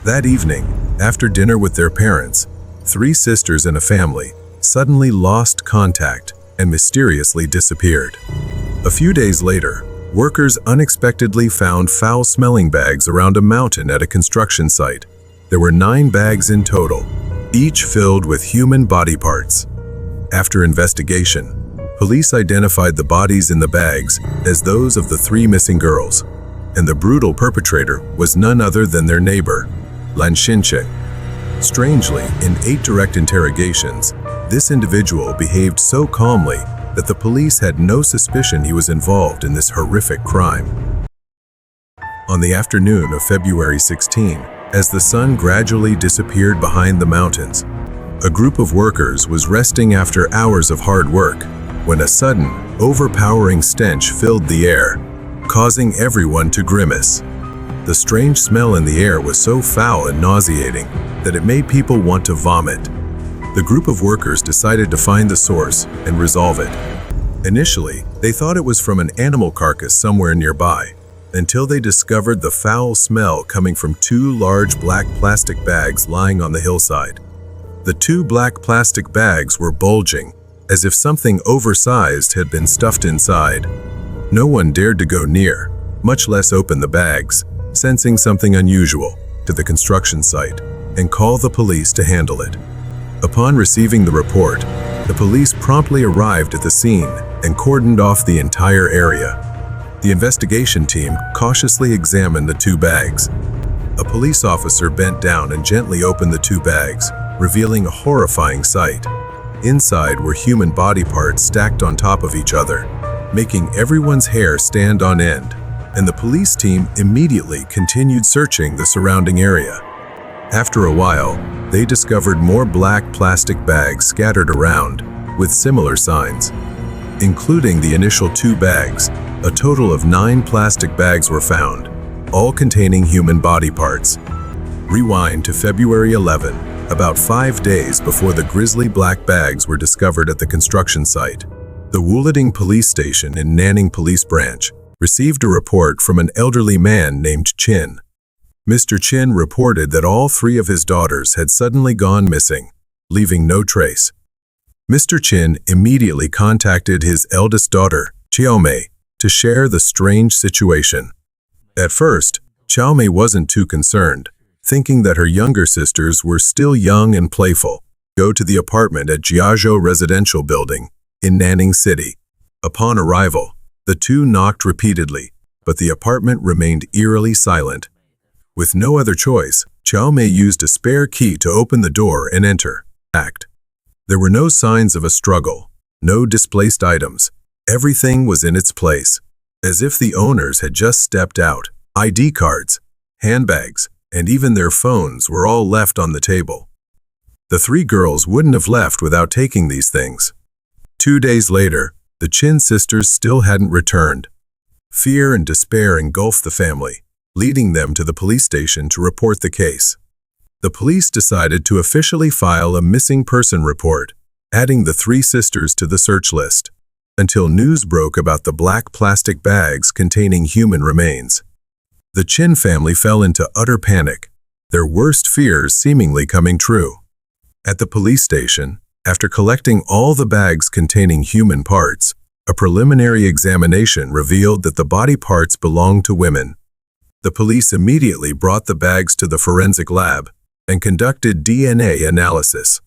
That evening, after dinner with their parents, three sisters and a family suddenly lost contact and mysteriously disappeared. A few days later, workers unexpectedly found foul-smelling bags around a mountain at a construction site. There were 9 bags in total, each filled with human body parts. After investigation, police identified the bodies in the bags as those of the 3 missing girls, and the brutal perpetrator was none other than their neighbor, Lan Xincheng. Strangely, in 8 direct interrogations, this individual behaved so calmly that the police had no suspicion he was involved in this horrific crime. On the afternoon of February 16, as the sun gradually disappeared behind the mountains, a group of workers was resting after hours of hard work when a sudden, overpowering stench filled the air, causing everyone to grimace. The strange smell in the air was so foul and nauseating that it made people want to vomit. The group of workers decided to find the source and resolve it. Initially, they thought it was from an animal carcass somewhere nearby, until they discovered the foul smell coming from 2 large black plastic bags lying on the hillside. The 2 black plastic bags were bulging, as if something oversized had been stuffed inside. No one dared to go near, much less open the bags, sensing something unusual, to the construction site and call the police to handle it. Upon receiving the report, the police promptly arrived at the scene and cordoned off the entire area. The investigation team cautiously examined the 2 bags. A police officer bent down and gently opened the 2 bags, revealing a horrifying sight. Inside were human body parts stacked on top of each other, making everyone's hair stand on end, and the police team immediately continued searching the surrounding area. After a while, they discovered more black plastic bags scattered around, with similar signs. Including the initial 2 bags, a total of 9 plastic bags were found, all containing human body parts. Rewind to February 11, about 5 days before the grisly black bags were discovered at the construction site. The Wulading police station in Nanning Police Branch received a report from an elderly man named Qin. Mr. Qin reported that all 3 of his daughters had suddenly gone missing, leaving no trace. Mr. Qin immediately contacted his eldest daughter, Xiaomei, to share the strange situation. At first, Xiaomei wasn't too concerned, thinking that her younger sisters were still young and playful. Go to the apartment at Jiazhou Residential Building in Nanning City. Upon arrival, the 2 knocked repeatedly, but the apartment remained eerily silent. With no other choice, Xiaomei used a spare key to open the door and enter. There were no signs of a struggle, no displaced items. Everything was in its place, as if the owners had just stepped out. ID cards, handbags, and even their phones were all left on the table. The 3 girls wouldn't have left without taking these things. 2 days later, the Qin sisters still hadn't returned. Fear and despair engulfed the family, leading them to the police station to report the case. The police decided to officially file a missing person report, adding the 3 sisters to the search list, until news broke about the black plastic bags containing human remains. The Qin family fell into utter panic, their worst fears seemingly coming true. At the police station, after collecting all the bags containing human parts, a preliminary examination revealed that the body parts belonged to women. The police immediately brought the bags to the forensic lab and conducted DNA analysis.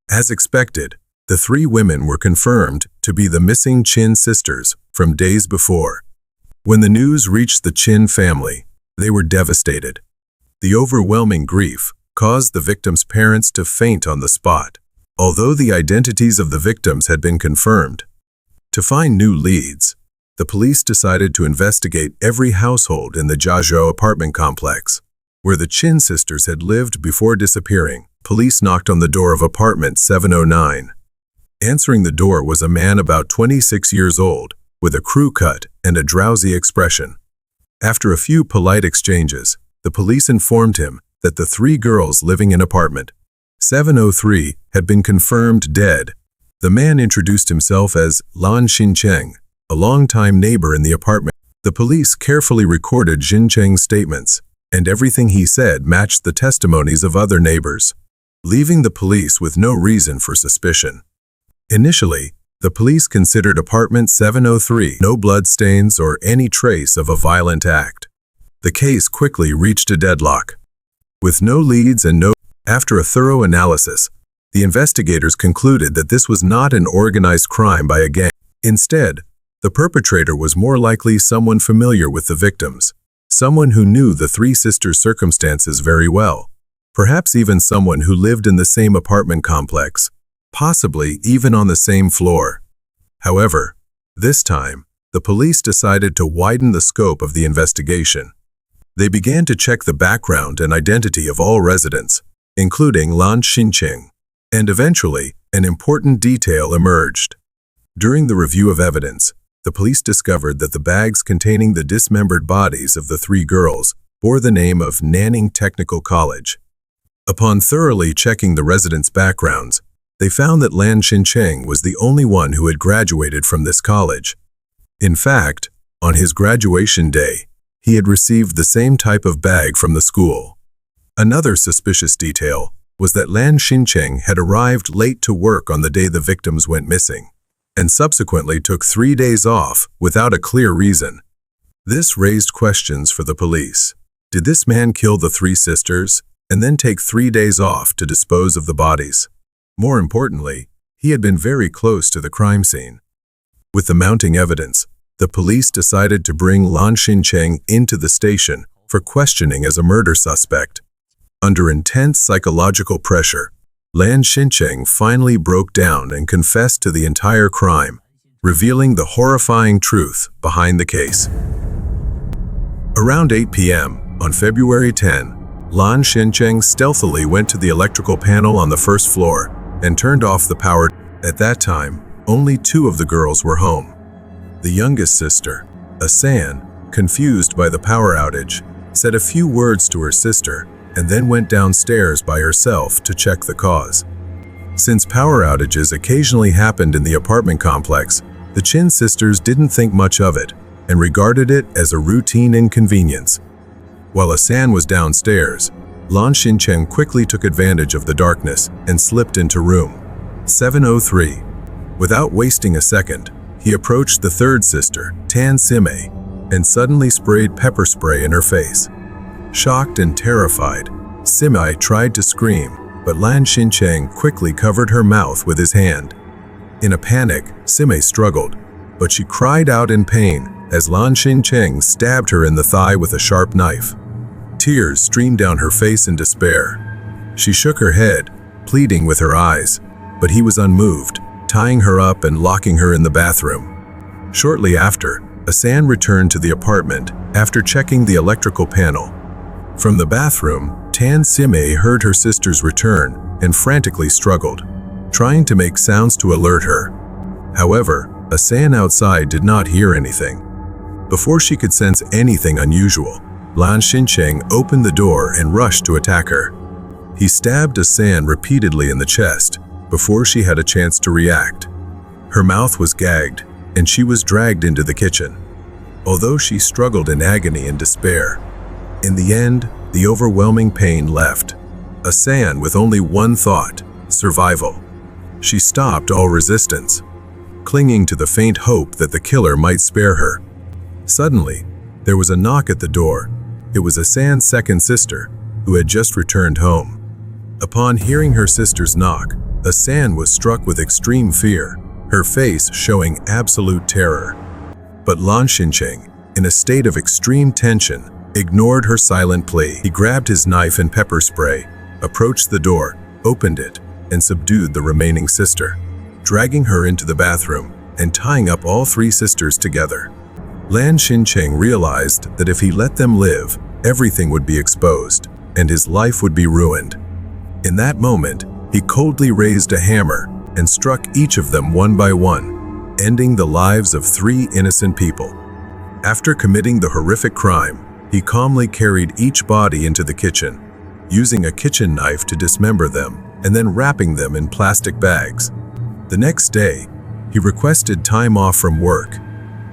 As expected, the 3 women were confirmed to be the missing Qin sisters from days before. When the news reached the Qin family, they were devastated. The overwhelming grief caused the victims' parents to faint on the spot, although the identities of the victims had been confirmed. To find new leads, the police decided to investigate every household in the Jiazhou apartment complex, where the Qin sisters had lived before disappearing. Police knocked on the door of apartment 709. Answering the door was a man about 26 years old, with a crew cut and a drowsy expression. After a few polite exchanges, the police informed him that the 3 girls living in apartment 703 had been confirmed dead. The man introduced himself as Lan Xincheng, a longtime neighbor in the apartment. The police carefully recorded Xincheng's statements, and everything he said matched the testimonies of other neighbors, leaving the police with no reason for suspicion. Initially, the police considered apartment 703 no bloodstains or any trace of a violent act. The case quickly reached a deadlock. With no leads and after a thorough analysis, the investigators concluded that this was not an organized crime by a gang. Instead, the perpetrator was more likely someone familiar with the victims, someone who knew the three sisters' circumstances very well, perhaps even someone who lived in the same apartment complex, possibly even on the same floor. However, this time, the police decided to widen the scope of the investigation. They began to check the background and identity of all residents, including Lan Xincheng, and eventually, an important detail emerged. During the review of evidence, the police discovered that the bags containing the dismembered bodies of the three girls bore the name of Nanning Technical College. Upon thoroughly checking the residents' backgrounds, they found that Lan Xincheng was the only one who had graduated from this college. In fact, on his graduation day, he had received the same type of bag from the school. Another suspicious detail was that Lan Xincheng had arrived late to work on the day the victims went missing, and subsequently took 3 days off without a clear reason. This raised questions for the police. Did this man kill the three sisters and then take 3 days off to dispose of the bodies? More importantly, he had been very close to the crime scene. With the mounting evidence, the police decided to bring Lan Xincheng into the station for questioning as a murder suspect. Under intense psychological pressure, Lan Xincheng finally broke down and confessed to the entire crime, revealing the horrifying truth behind the case. Around 8 p.m. on February 10, Lan Xincheng stealthily went to the electrical panel on the first floor and turned off the power. At that time, only 2 of the girls were home. The youngest sister, Asan, confused by the power outage, said a few words to her sister and then went downstairs by herself to check the cause. Since power outages occasionally happened in the apartment complex, the Chin sisters didn't think much of it and regarded it as a routine inconvenience. While Asan was downstairs, Lan Xincheng quickly took advantage of the darkness and slipped into room 703. Without wasting a second, he approached the third sister, Tan Sime, and suddenly sprayed pepper spray in her face. Shocked and terrified, Sime tried to scream, but Lan Xincheng quickly covered her mouth with his hand. In a panic, Sime struggled, but she cried out in pain as Lan Xincheng stabbed her in the thigh with a sharp knife. Tears streamed down her face in despair. She shook her head, pleading with her eyes, but he was unmoved, tying her up and locking her in the bathroom. Shortly after, Asan returned to the apartment after checking the electrical panel. From the bathroom, Tan Sime heard her sister's return and frantically struggled, trying to make sounds to alert her. However, Asan outside did not hear anything. Before she could sense anything unusual, Lan Xincheng opened the door and rushed to attack her. He stabbed Asan repeatedly in the chest before she had a chance to react. Her mouth was gagged, and she was dragged into the kitchen. Although she struggled in agony and despair, in the end, the overwhelming pain left. Asan with only one thought: survival. She stopped all resistance, clinging to the faint hope that the killer might spare her. Suddenly, there was a knock at the door. It was Asan's second sister, who had just returned home. Upon hearing her sister's knock, Asan was struck with extreme fear, her face showing absolute terror. But Lan Xincheng, in a state of extreme tension, ignored her silent plea. He grabbed his knife and pepper spray, approached the door, opened it, and subdued the remaining sister, dragging her into the bathroom and tying up all 3 sisters together. Lan Xincheng realized that if he let them live, everything would be exposed, and his life would be ruined. In that moment, he coldly raised a hammer and struck each of them one by one, ending the lives of 3 innocent people. After committing the horrific crime, he calmly carried each body into the kitchen, using a kitchen knife to dismember them and then wrapping them in plastic bags. The next day, he requested time off from work,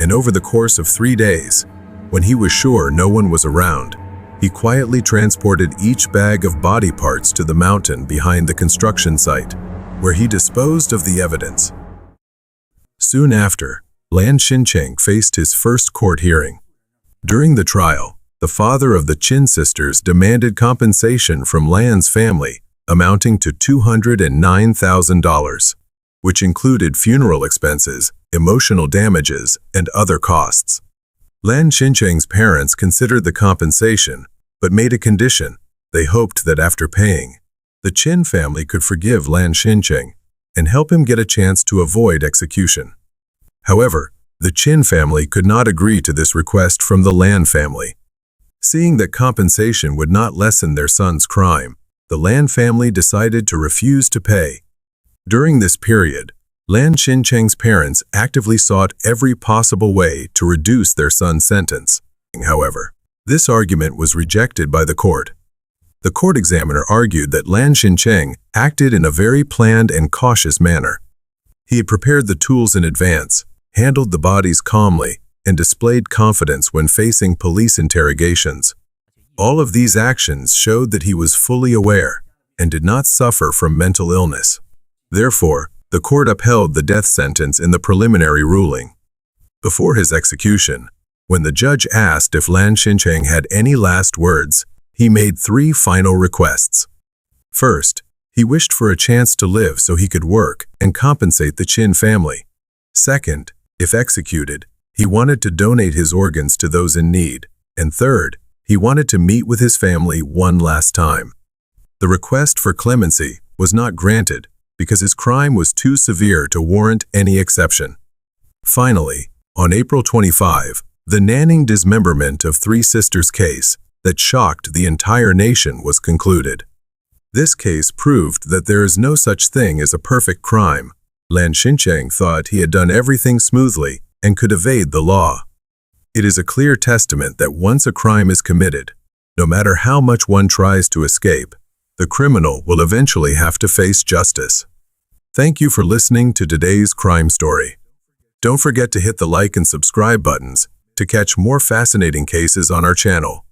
and over the course of 3 days, when he was sure no one was around, He quietly transported each bag of body parts to the mountain behind the construction site, where he disposed of the evidence. Soon after, Lan Xincheng faced his first court hearing. During the trial, the father of the Qin sisters demanded compensation from Lan's family, amounting to $209,000, which included funeral expenses, emotional damages, and other costs. Lan Xincheng's parents considered the compensation, but made a condition. They hoped that after paying, the Qin family could forgive Lan Xincheng and help him get a chance to avoid execution. However, the Qin family could not agree to this request from the Lan family. Seeing that compensation would not lessen their son's crime, the Lan family decided to refuse to pay. During this period, Lan Xincheng's parents actively sought every possible way to reduce their son's sentence. However, this argument was rejected by the court. The court examiner argued that Lan Xincheng acted in a very planned and cautious manner. He had prepared the tools in advance, handled the bodies calmly, and displayed confidence when facing police interrogations. All of these actions showed that he was fully aware and did not suffer from mental illness. Therefore, the court upheld the death sentence in the preliminary ruling. Before his execution, when the judge asked if Lan Xincheng had any last words, he made 3 final requests. First, he wished for a chance to live so he could work and compensate the Qin family. Second, if executed, he wanted to donate his organs to those in need. And third, he wanted to meet with his family one last time. The request for clemency was not granted because his crime was too severe to warrant any exception. Finally, on April 25, the Nanning dismemberment of 3 sisters case that shocked the entire nation was concluded. This case proved that there is no such thing as a perfect crime. Lan Xincheng thought he had done everything smoothly and could evade the law. It is a clear testament that once a crime is committed, no matter how much one tries to escape, the criminal will eventually have to face justice. Thank you for listening to today's crime story. Don't forget to hit the like and subscribe buttons to catch more fascinating cases on our channel.